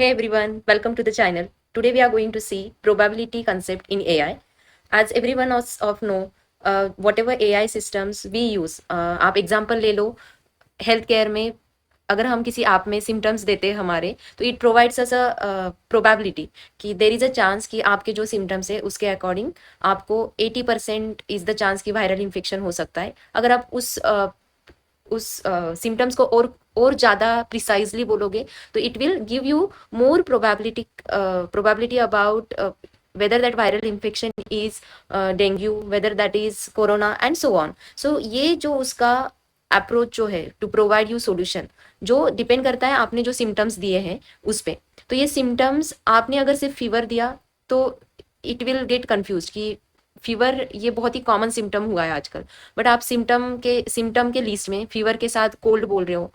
Hey everyone, welcome to the channel. Today we are going to see probability concept in AI. As everyone of know, whatever AI systems we use, आप example ले लो health care में अगर हम किसी app में symptoms देते हैं हमारे तो it provides us a probability कि देर इज़ अ चांस कि आपके जो सिम्टम्स है उसके अकॉर्डिंग आपको 80% इज़ द चांस कि वायरल इन्फेक्शन हो सकता है अगर आप उस सिम्टम्स को और ज़्यादा प्रिसाइजली बोलोगे तो it will give you more probability about whether that viral infection is dengue, whether that is corona and so on. So ये जो उसका अप्रोच जो है टू प्रोवाइड यू सॉल्यूशन जो डिपेंड करता है आपने जो सिम्टम्स दिए हैं उस पे। तो ये सिम्टम्स आपने अगर सिर्फ फीवर दिया तो इट विल गेट कंफ्यूज कि फीवर ये बहुत ही कॉमन सिम्टम हुआ है आजकल, बट आप सिम्टम के लिस्ट में फीवर के साथ कोल्ड बोल रहे हो,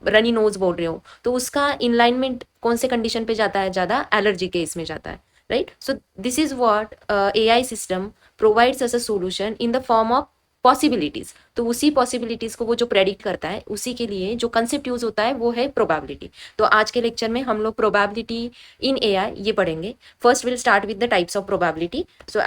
रनी नोज बोल रहे हो, तो उसका इनलाइनमेंट कौन से कंडीशन पे जाता है, ज़्यादा एलर्जी केस में जाता है, right? So this is what AI system provides S a solution in the form of possibilities. तो उसी पॉसिबिलिटीज को वो जो प्रेडिक्ट करता है उसी के लिए जो कंसेप्ट यूज होता है वो है प्रोबेबिलिटी। तो आज के लेक्चर में हम लोग प्रोबेबिलिटी इन AI ये पढ़ेंगे। First will start with the types of probability. So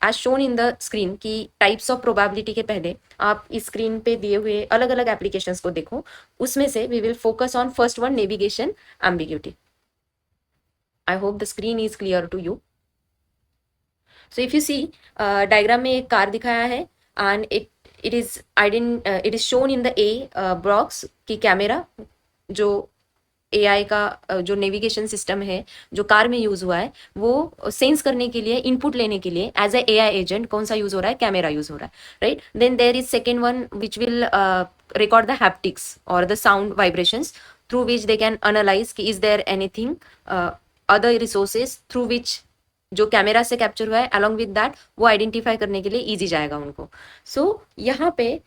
as shown in the screen की टाइप्स ऑफ प्रोबेबिलिटी के पहले आप इस स्क्रीन पे दिए हुए अलग अलग एप्लीकेशंस को देखो। उसमें से we will focus on first one, navigation ambiguity. I hope the screen is clear to you. So if you see diagram में एक कार दिखाया है and it is shown in the a box की camera जो AI का जो navigation system है जो कार में यूज हुआ है वो सेंस करने के लिए, इनपुट लेने के लिए एज ए AI एजेंट कौन सा यूज हो रहा है, कैमरा यूज हो रहा है, right? Then there is second one which will record the haptics और the sound vibrations through which they can analyse कि is there anything other resources through which जो कैमरा से कैप्चर हुआ है अलॉन्ग विद दैट वो identify करने के लिए ईजी जाएगा उनको। सो यहाँ पे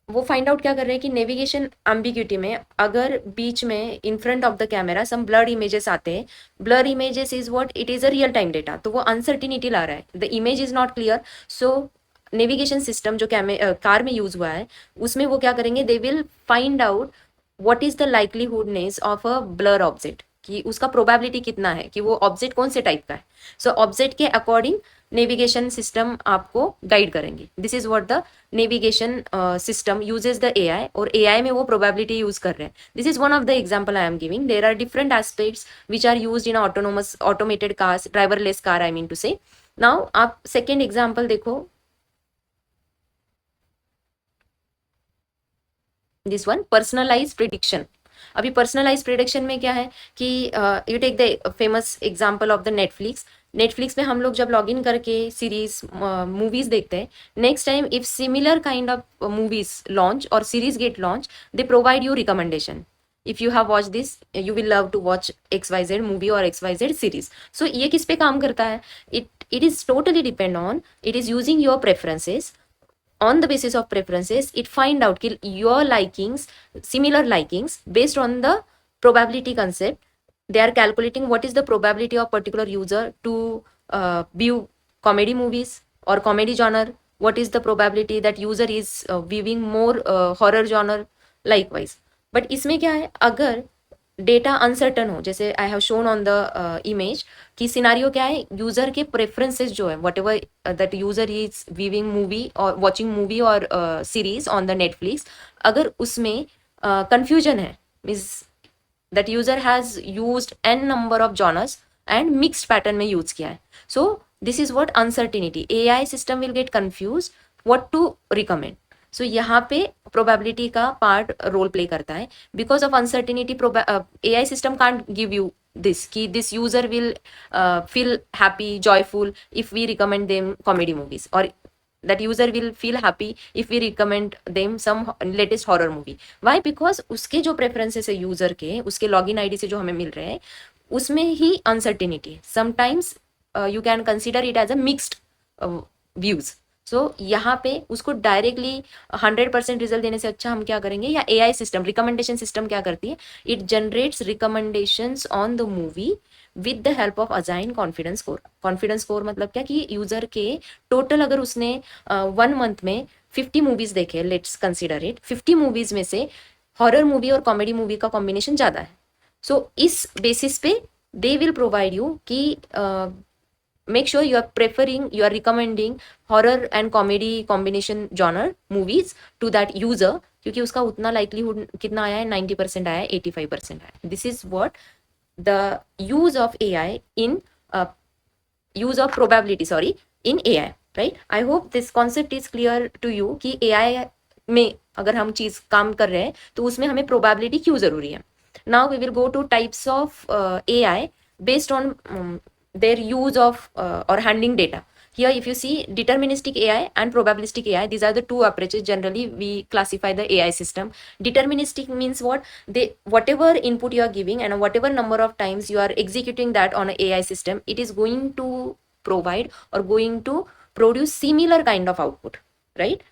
वो फाइंड आउट क्या कर रहे हैं कि नेविगेशन एम्बिग्यूटी में अगर बीच में in front of the camera some blur images आते हैं, blur images is what it is a real time data, तो वो अनसर्टिनिटी ला रहा है, the image is not clear. So navigation system जो कार में यूज हुआ है उसमें वो क्या करेंगे, they will find out what is the likelihoodness of a blur object, कि उसका प्रोबेबिलिटी कितना है कि वो ऑब्जेक्ट कौन से टाइप का है। सो ऑब्जेक्ट के अकॉर्डिंग नेविगेशन सिस्टम आपको गाइड करेंगे। This is what the navigation system uses the AI, और AI में वो प्रोबेबिलिटी यूज कर रहे हैं। This is one of the example I am giving. There are different aspects which are use in autonomous automated cars, driverless car I mean to say. Now आप second example देखो, this one personalise prediction. अभी personalise prediction में क्या है कि you take the famous example of the Netflix. Netflix में हम लोग जब लॉग इन करके सीरीज मूवीज देखते हैं, next time if similar kind of movies launch और series get launch, they provide you recommendation. If you have watch this you will love to watch XYZ movie और XYZ series. So ये किस पे काम करता है, it is totally depend on, it is using your preferences. on the basis of preferences it find out कि your likings, similar likings based on the probability concept, they are calculating what is the probability of particular user to view comedy movies or comedy genre, what is the probability that user is viewing more horror genre likewise। but इसमें क्या है, अगर data uncertain हो, जैसे I have shown on the image कि scenario क्या है, user के प्रेफरेंसेस जो है whatever that user is viewing movie और वॉचिंग मूवी और सीरीज ऑन द नेटफ्लिक्स, अगर उसमें कंफ्यूजन है, means that user has used n number of genres and mixed pattern में यूज किया है। So this is what uncertainty, AI system will get confuse what to recommend. So यहाँ पे probability का part role play करता है। Because of uncertainty AI system can't give you this कि this user will feel happy, joyful if we recommend them comedy movies, or that user will feel happy if we recommend them some latest horror movie। why? because उसके जो preferences है user के, उसके login ID से जो हमें मिल रहे हैं उसमें ही uncertainty, sometimes you can consider it as a mixed views. So यहाँ पे उसको डायरेक्टली 100% रिजल्ट देने से अच्छा हम क्या करेंगे, या AI सिस्टम रिकमेंडेशन सिस्टम क्या करती है, it generates recommendations on the movie with the help of assign confidence score. Confidence score मतलब क्या कि यूजर के टोटल अगर उसने 1 मंथ में 50 मूवीज देखे, लेट्स कंसिडर इट 50 मूवीज में से हॉरर मूवी और कॉमेडी मूवी का कॉम्बिनेशन ज्यादा है, सो इस बेसिस पे दे विल प्रोवाइड यू कि make sure you are recommending horror and comedy combination genre movies to that user, क्योंकि उसका उतना likelihood कितना आया है, 90% आया है, 85% आया है. This is what the use of AI in uh, use of probability, sorry, in AI, right? I hope this concept is clear to you कि AI में अगर हम चीज काम कर रहे हैं तो उसमें हमें probability क्यों जरूरी है. Now we will go to types of AI based on their use of or handling data. Here if you see deterministic AI and probabilistic AI, these are the two approaches generally we classify the AI system. Deterministic means what? They whatever input you are giving and whatever number of times you are executing that on an AI system, it is going to provide or going to produce similar kind of output, right?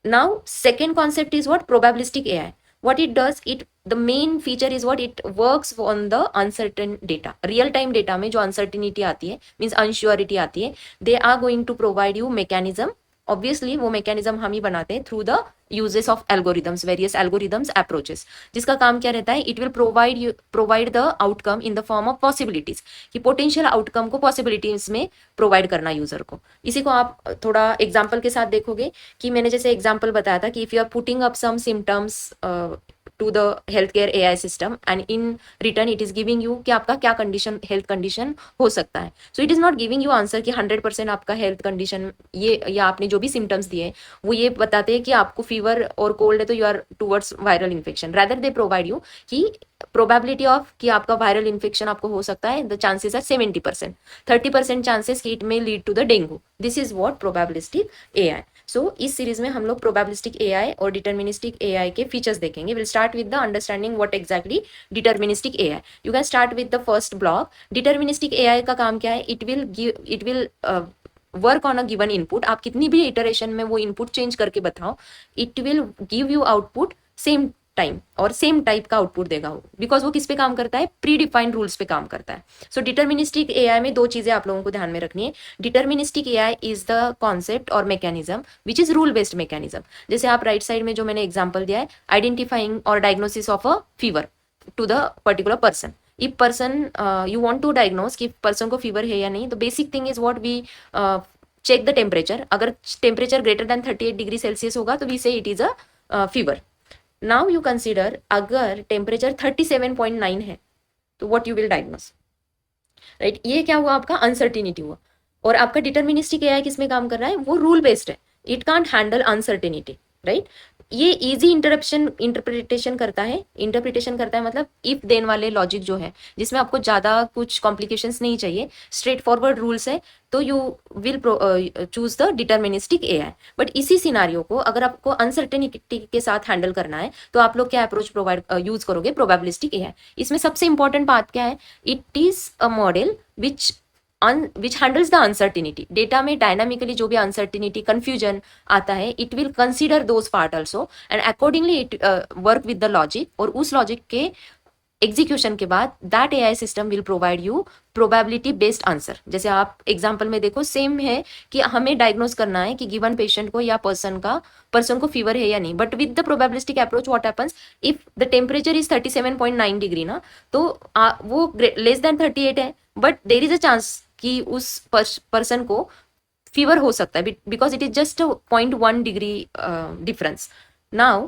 Now second concept is what? Probabilistic AI. What it does, it the main feature is what? It works on the uncertain data. Real time data में जो uncertainty आती है, means unsurety आती है, they are going to provide you mechanism. Obviously वो mechanism हम ही बनाते हैं through the uses of algorithms, various algorithms approaches, जिसका काम क्या रहता है? It will provide the outcome in the form of possibilities, कि potential outcome को possibilities में provide करना user को. इसी को आप थोड़ा example के साथ देखोगे कि मैंने जैसे example बताया था कि if you are putting up some symptoms to the healthcare AI system and in return it is giving you कि आपका क्या condition, health condition हो सकता है. So it is not giving you answer कि 100% आपका health condition ये या आपने जो भी symptoms दिए वो ये बताते हैं कि आपको fever और cold है तो you are towards viral infection. Rather they provide you कि probability of कि आपका viral infection आपको हो सकता है, the chances are 70%, 30% chances कि it may lead to the dengue. This is what probabilistic AI. सो इस सीरीज में हम लोग प्रोबेबिलिस्टिक एआई और डिटर्मिनिस्टिक एआई के फीचर्स देखेंगे. Will start with the understanding what exactly deterministic AI. You can start with the first block. Deterministic AI का काम क्या है? It will work on a given input. आप कितनी भी इटरेशन में वो इनपुट चेंज करके बताओ, it will give you output same time और सेम टाइप का आउटपुट देगा वो, बिकॉज वो किस पे काम करता है? प्री डिफाइंड रूल्स पे काम करता है. सो डिटर्मिनिस्टिक एआई में दो चीजें आप लोगों को ध्यान में रखनी है. Deterministic AI is the concept और mechanism which is rule based mechanism. जैसे आप राइट साइड में जो मैंने एग्जाम्पल दिया है, आइडेंटिफाइंग और diagnosis of a fever to the particular person. If person you want to diagnose कि पर्सन को फीवर है या नहीं, तो basic thing is what we check the temperature. अगर temperature greater than 38 degree Celsius होगा तो we say it is a fever. Now you consider अगर टेम्परेचर 37.9 है तो what you will diagnose, right? ये क्या हुआ? आपका अनसर्टिनिटी हुआ. और आपका डिटर्मिनिस्टिक एआई किसमें काम कर रहा है? वो रूल बेस्ड है. It can't handle uncertainty, right? ये इजी इंटरप्रिटेशन करता है मतलब इफ देन वाले लॉजिक जो है, जिसमें आपको ज्यादा कुछ कॉम्प्लिकेशंस नहीं चाहिए, स्ट्रेट फॉरवर्ड रूल्स है, तो you will choose the deterministic AI. But इसी सिनारियो को अगर आपको अनसर्टेनिटी के साथ हैंडल करना है तो आप लोग क्या अप्रोच यूज करोगे? Probabilistic AI. इसमें सबसे इंपॉर्टेंट बात क्या है? It is a model which handles the uncertainty. Data में डायनामिकली जो भी uncertainty, confusion आता है, it will consider those part also and accordingly it work with the logic. और उस logic के एग्जीक्यूशन के बाद that AI system will provide you probability based answer. जैसे आप एग्जांपल में देखो, सेम है कि हमें डायग्नोज करना है कि गिवन पेशेंट को या पर्सन को फीवर है या नहीं. But with the probabilistic approach what happens? If the temperature is 37.9 degree ना, तो वो लेस देन 38 है, but there is a chance कि उस पर्सन को फीवर हो सकता है, because it is just 0.1 degree difference. Now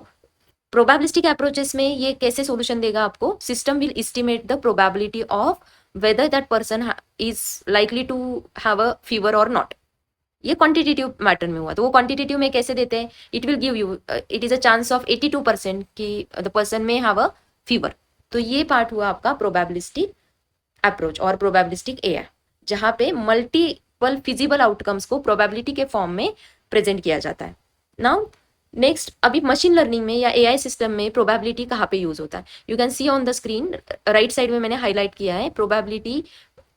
probabilistic approaches में ये कैसे सोल्यूशन देगा आपको? System will estimate the probability of whether that person is likely to have a fever और नॉट. ये क्वांटिटेटिव मैटर में हुआ. तो वो क्वांटिटेटिव में कैसे देते हैं? It will give you it is a chance of 82% कि द पर्सन में हैव अ फीवर. तो ये पार्ट हुआ आपका प्रोबेबिलिस्टिक अप्रोच और प्रोबेबिलिस्टिक एआई, जहां पे मल्टीपल फिजिबल आउटकम्स को प्रोबेबिलिटी के फॉर्म में प्रेजेंट किया जाता है. नाउ नेक्स्ट, अभी मशीन लर्निंग में या एआई सिस्टम में प्रोबेबिलिटी कहाँ पे यूज होता है? You can see on the screen right side में मैंने हाईलाइट किया है. Probability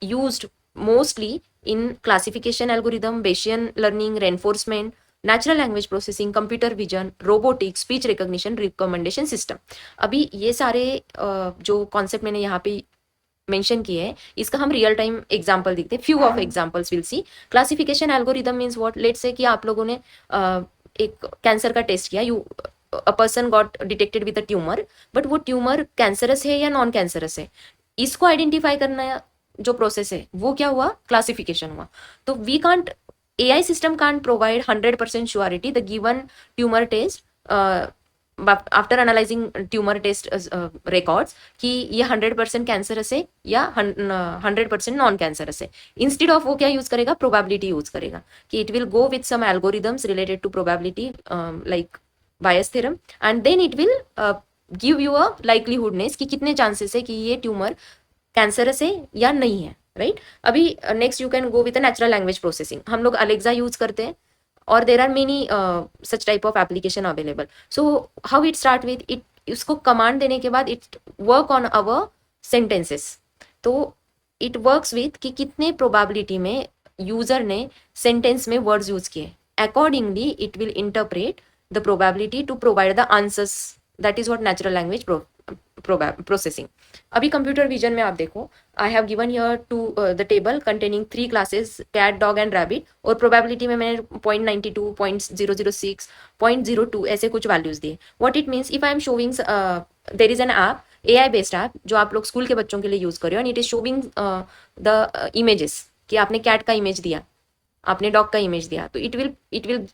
used mostly in classification algorithm, Bayesian learning, reinforcement, natural language processing, computer vision, robotics, speech recognition, recommendation system. अभी ये सारे जो कॉन्सेप्ट मैंने यहाँ पे मेंशन किए हैं, इसका हम रियल टाइम एग्जांपल देखते हैं. Few of examples will see. Classification algorithm means what? Let's say कि आप लोगों ने एक कैंसर का टेस्ट किया. A person got detected with a tumour, but वो ट्यूमर कैंसरस है या नॉन कैंसरस है, इसको आइडेंटिफाई करना जो प्रोसेस है वो क्या हुआ, क्लासिफिकेशन हुआ. तो we can't, AI system can't provide 100% surety the given tumor test after analysing tumour test records कि ये 100% कैंसरस है या 100% नॉन कैंसरस है. इंस्टेड ऑफ वो क्या यूज करेगा, प्रोबेबिलिटी यूज करेगा कि it will go with some algorithms related to probability like Bayes theorem, and then it will give you a likelihoodness कि कितने चांसेस है कि ये ट्यूमर कैंसरस है या नहीं है, राइट. अभी next you can go with natural language processing. हम लोग अलेक्सा यूज करते हैं और there are many such type of application available. So how it start with it, उसको कमांड देने के बाद it work on our sentences. तो इट वर्क्स विथ कि कितने प्रोबेबिलिटी में यूजर ने सेंटेंस में वर्ड्स यूज किए, accordingly it will interpret the probability to provide the answers. That is what natural language processing. अभी कंप्यूटर विजन में आप देखो, I have given here to the table containing 3 classes, cat, dog and rabbit, और probability में मैंने 0.92, 0.006, 0.02 ऐसे कुछ values दिए. What it means, if I am showing there is an app, AI based app जो आप लोग स्कूल के बच्चों के लिए यूज कर रहे हो, and it is showing the images कि आपने कैट का इमेज दिया, आपने डॉग का इमेज दिया, तो it will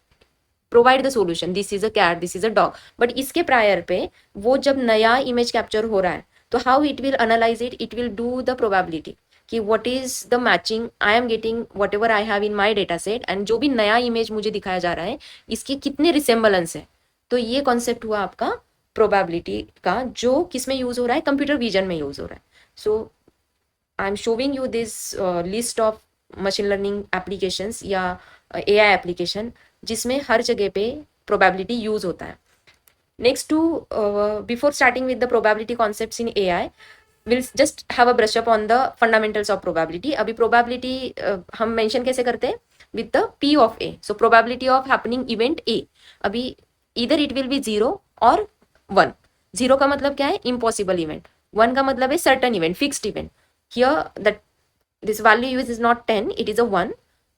provide the solution, this is a cat, this is a dog. But इसके प्रायर पे वो जब नया इमेज कैप्चर हो रहा है, तो how it will analyse it, it will do the probability कि what is the matching I am getting whatever I have in my data set, and जो भी नया इमेज मुझे दिखाया जा रहा है इसके कितने रिसेम्बलेंस है. तो ये कॉन्सेप्ट हुआ आपका प्रोबेबिलिटी का, जो किस में यूज हो रहा है, कंप्यूटर विजन में यूज हो रहा है. So I am showing you this list of machine learning applications या AI एप्लीकेशन जिसमें हर जगह पे प्रोबेबिलिटी यूज होता है. Next to, before starting with the probability concepts in AI, will just have a brush up on the fundamentals of probability. अभी probability हम mention कैसे करते हैं, with the P of A. So probability of happening event A, अभी इधर it will be 0 और 1. 0 का मतलब क्या है, इम्पॉसिबल इवेंट. 1 का मतलब है certain event, fixed event. Here that this value used is not 10, it is a 1.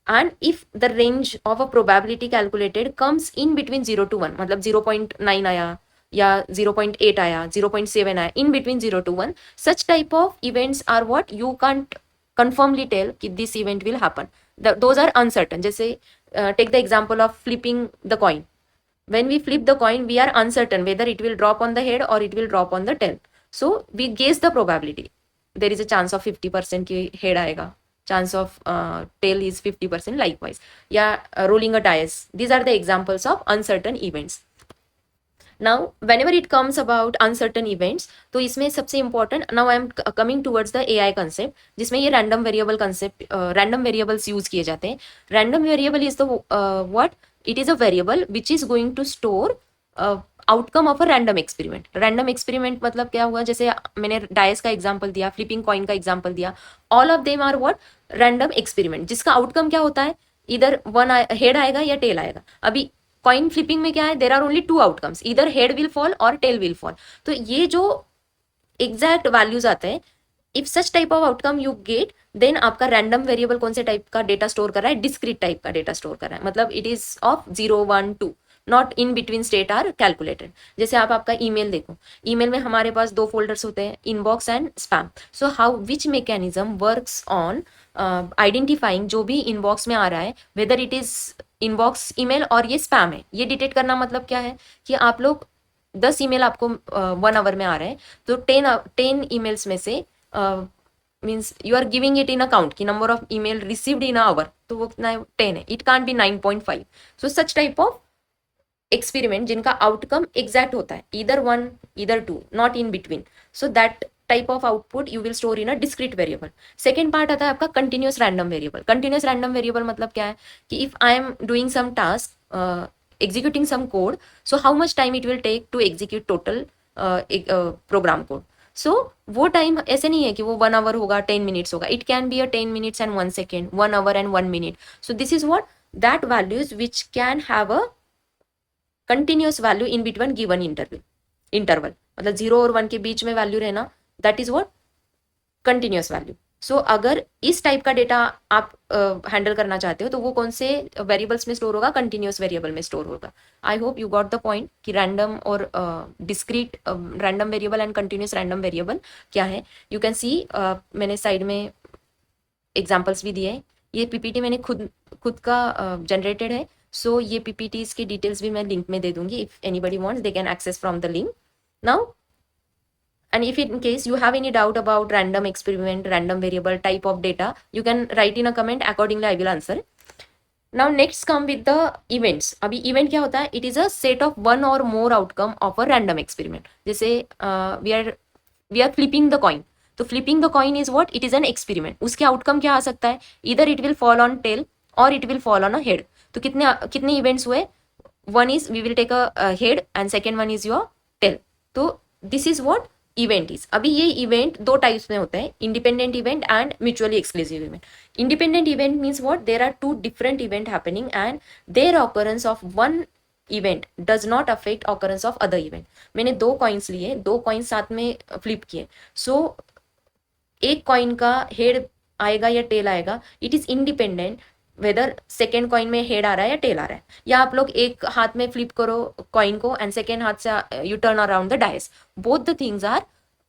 And if the range of a probability calculated comes in between 0 to 1, मतलब 0.9 आया या 0.8 आया, 0.7 आया, in between 0 to 1, such type of events are what you can't confirmly tell कि this event will happen. Those are uncertain. जैसे take the example of flipping the coin. When we flip the coin, we are uncertain whether it will drop on the head or it will drop on the tail. So we guess the probability. There is a chance of 50% कि head आएगा, chance of tail is 50% likewise. या rolling a dice. These are the examples of uncertain events. Now whenever it comes about uncertain events, तो इसमें सबसे important, now I am coming towards the AI concept, जिसमें ये random variable concept, random variables use किए जाते हैं. Random variable is the what? It is a variable which is going to store outcome of a random experiment. Random experiment मतलब क्या हुआ, जैसे मैंने डायस का एग्जांपल दिया, फ्लिपिंग कॉइन का एग्जांपल दिया, all of them are what, random experiment, जिसका आउटकम क्या होता है, इधर वन हेड आएगा या टेल आएगा. अभी कॉइन फ्लिपिंग में क्या है, देर आर ओनली 2 आउटकम्स, इधर हेड विल फॉल और टेल विल फॉल. तो ये जो एग्जैक्ट वैल्यूज आते हैं, if such type of outcome you get, then आपका रैंडम वेरिएबल कौन से टाइप का डेटा स्टोर कर रहा है, डिस्क्रीट टाइप का डेटा स्टोर कर रहा है. मतलब it is of 0, 1, 2, not in between state are calculated. जैसे आप आपका ईमेल देखो, ईमेल में हमारे पास 2 फोल्डर्स होते हैं, inbox and spam. So how which mechanism works on identifying जो भी इनबॉक्स में आ रहा है, whether it is inbox email और ये स्पैम है. ये डिटेक्ट करना मतलब क्या है कि आप लोग 10 ईमेल आपको 1 आवर में आ रहे हैं, तो 10 ईमेल्स में से means you are giving it in account कि number of email received in hour, तो वो कितना है, 10 है. It can't be 9.5. So such type of experiment जिनका आउटकम एग्जैक्ट होता है, इधर 1 इधर 2, not in between. So that type of output you will store in a discrete variable. Second part आता है आपका continuous random variable. Continuous random variable मतलब क्या है कि if I am doing some task, executing some code, so how much time it will take to execute total program code. so वो time ऐसे नहीं है कि वो 1 आवर होगा, 10 मिनट्स होगा. It can be a 10 minutes and 1 second, 1 hour and 1 minute. So this is what that values which can have a continuous value in between given interval. मतलब 0 और 1 के बीच में वैल्यू रहना, that is what continuous value. So अगर इस type का data आप हैंडल करना चाहते हो तो वो कौन से वेरिएबल्स में स्टोर होगा, कंटिन्यूस वेरिएबल में स्टोर होगा. आई hope you got the point कि रैंडम और discrete random variable and continuous random variable क्या है. यू कैन सी मैंने साइड में एग्जाम्पल्स भी दिए हैं. ये पीपीटी मैंने खुद का जनरेटेड है. सो ये पीपीटीज की डिटेल्स भी मैं लिंक में दे दूंगी. If anybody wants they can access from the link now. And if in case you have any doubt about random experiment, random variable type of data, you can write in a comment. Accordingly, I will answer. Now next come with the events. अभी event क्या होता है? It is a set of one or more outcome of a random experiment. जैसे we are flipping the coin. तो flipping the coin is what? It is an experiment. उसके outcome क्या आ सकता है? Either it will fall on tail or it will fall on a head. तो कितने events हुए? One is we will take a head and second one is your tail. तो this is what event is. अभी ये event दो types में होता है, independent event and mutually exclusive event. Independent event means what? There are two different event happening and their occurrence of one event does not affect occurrence of other event. मैंने दो coins लिए, दो coins साथ में flip किए. सो एक coin का head आएगा या टेल आएगा, it is independent whether second coin में हेड आ रहा है या टेल आ रहा है. या आप लोग एक हाथ में फ्लिप करो कॉइन को एंड सेकेंड हाथ से you turn around the dice. Both the things are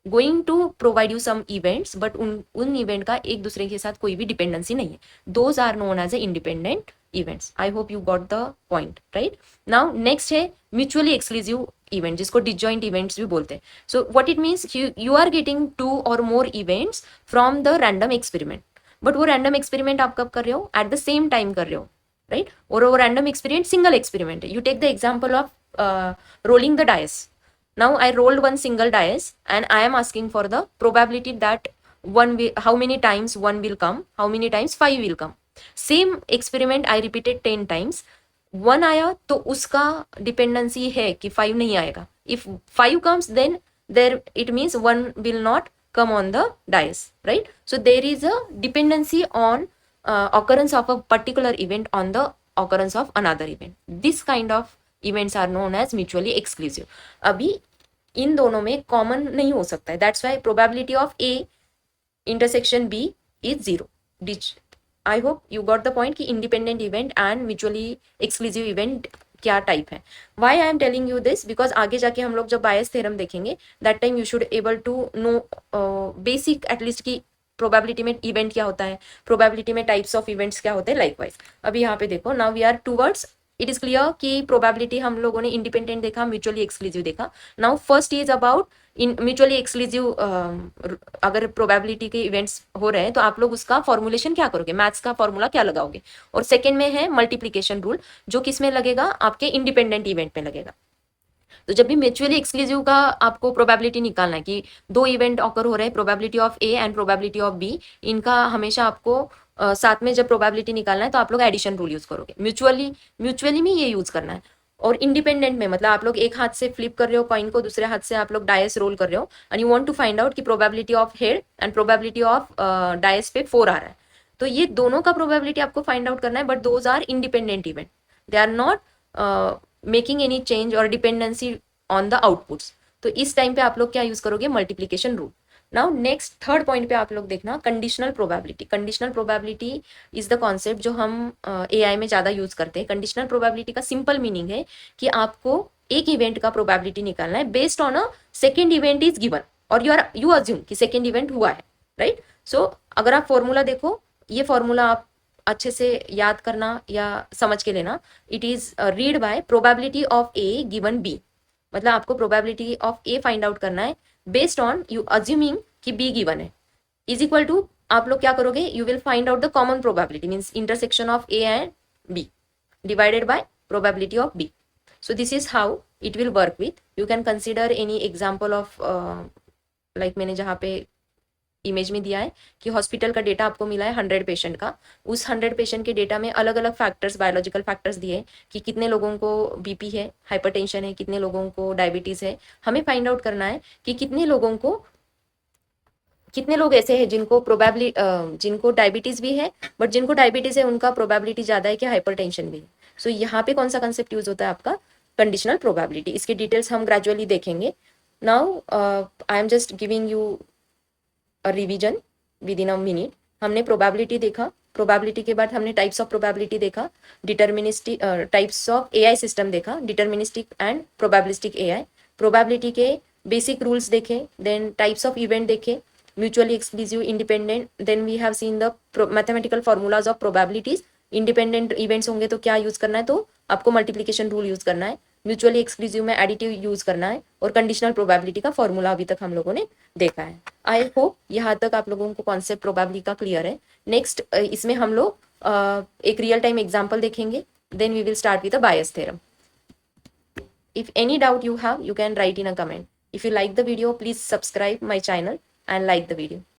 going to provide you some events, but उन इवेंट का एक दूसरे के साथ कोई भी डिपेंडेंसी नहीं है. Those are known as a independent events. I hope you got the point, right. Now next है म्यूचुअली एक्सक्लूसिव इवेंट, जिसको डिसजॉइंट इवेंट्स भी बोलते हैं. So what it means, you are getting two और more events from the random experiment. But वो random experiment आप कब कर रहे हो? एट द सेम टाइम कर रहे हो, राइट. और वो रैंडम एक्सपेरिमेंट सिंगल एक्सपेरिमेंट है. You take the example of rolling the dice. Now I rolled one single dice and I am asking for the probability that how many times one will come, how many times five will come. Same experiment I repeated 10 times. One आया तो उसका dependency है कि 5 नहीं आएगा. If 5 comes then there it means one will not come on the dice, right? So there is a dependency on occurrence of a particular event on the occurrence of another event. This kind of events are known as mutually exclusive. अभी इन दोनों में common नहीं हो सकता है. That's why probability of A intersection B is 0. I hope you got the point कि independent event and mutually exclusive event क्या type है. Why I am telling you this? Because आगे जाके हम लोग जब बायस थ्योरम देखेंगे that time you should able to know basic at least की प्रोबेबिलिटी में इवेंट क्या होता है, प्रोबेबिलिटी में टाइप्स ऑफ इवेंट्स क्या होते हैं. लाइकवाइज अभी यहाँ पे देखो, now we are towards. It is clear कि प्रोबेबिलिटी हम लोगों ने इंडिपेंडेंट देखा, म्यूचुअली एक्सक्लूसिव देखा. Now first is about in mutually exclusive. अगर प्रोबेबिलिटी के इवेंट्स हो रहे हैं तो आप लोग उसका फॉर्मुलेशन क्या करोगे, मैथ्स का फॉर्मूला क्या लगाओगे. और सेकेंड में है मल्टीप्लीकेशन रूल, जो किस में लगेगा? आपके इंडिपेंडेंट इवेंट में लगेगा. तो जब भी म्यूचुअली एक्सक्लूसिव का आपको प्रोबेबिलिटी निकालना है कि दो इवेंट ऑकर हो रहे हैं, probability of A and probability of B, इनका हमेशा आपको साथ में जब प्रोबेबिलिटी निकालना है तो आप लोग एडिशन रूल यूज करोगे. म्यूचुअली में ये यूज करना है. और इंडिपेंडेंट में मतलब आप लोग एक हाथ से फ्लिप कर रहे हो कॉइन को, दूसरे हाथ से आप लोग डायस रोल कर रहे हो and you want to find out कि probability of head and probability of dice पे 4 आ रहा है. तो ये दोनों का प्रोबेबिलिटी आपको फाइंड आउट करना है. But those are independent event, they are not making any change और डिपेंडेंसी ऑन द आउटपुट्स. तो इस टाइम पे आप लोग क्या यूज करोगे? Multiplication rule. Now next third point पे आप लोग देखना conditional probability. Conditional probability is the concept जो हम एआई में ज्यादा यूज करते हैं. कंडीशनल प्रोबेबिलिटी का सिंपल मीनिंग है कि आपको एक इवेंट का प्रोबेबिलिटी निकालना है based on a second event is given और यू अज्यूम कि सेकेंड इवेंट हुआ है, राइट. सो अगर आप फॉर्मूला देखो, ये फॉर्मूला आप अच्छे से याद करना या समझ के लेना. It is read by probability of A given B. मतलब आपको probability of A find out करना है बेस्ड ऑन यू अज्यूमिंग कि बी गिवन है. इज इक्वल टू आप लोग क्या करोगे? You will find out the common probability means intersection of A and B divided by probability of B. So this is how it will work with. You can consider any example of like मैंने जहाँ पे image में दिया है कि hospital का data आपको मिला है 100 पेशेंट का. उस 100 पेशेंट के डेटा में अलग अलग फैक्टर्स, बायोलॉजिकल फैक्टर्स दिए कि कितने लोगों को बीपी है, हाइपरटेंशन है, कितने लोगों को डायबिटीज है. हमें फाइंड आउट करना है कि कितने लोग ऐसे हैं जिनको डायबिटीज भी है, बट जिनको डायबिटीज है उनका प्रोबेबिलिटी ज्यादा है कि हाइपरटेंशन भी है. सो यहाँ पे कौन सा कंसेप्ट यूज होता है? आपका कंडीशनल प्रोबेबिलिटी. इसके डिटेल्स हम ग्रेजुअली देखेंगे. Now I am just giving you a revision. Within a minute. हमने प्रोबेबिलिटी देखा, प्रोबेबिलिटी के बाद हमने टाइप्स ऑफ प्रोबेबिलिटी देखा, deterministic types of AI system देखा, deterministic and probabilistic AI, probability के बेसिक रूल्स देखे, देन टाइप्स ऑफ इवेंट देखे, mutually exclusive, independent, then we have seen the mathematical formulas of probabilities. Independent events होंगे तो क्या use करना है, तो आपको मल्टीप्लिकेशन रूल यूज करना है, म्यूचुअली एक्सक्लूसिव में एडिटिव यूज करना है, और कंडीशनल प्रोबेबिलिटी का फॉर्मूला अभी तक हम लोगों ने देखा है। आई होप यहाँ तक आप लोगों को कॉन्सेप्ट प्रोबेबिलिटी का क्लियर है। नेक्स्ट इसमें हम लोग एक रियल टाइम एग्जाम्पल देखेंगे, then we will start with the Bayes theorem. If any doubt you have, you can write in a comment. If you like the video, please subscribe my channel and like the video.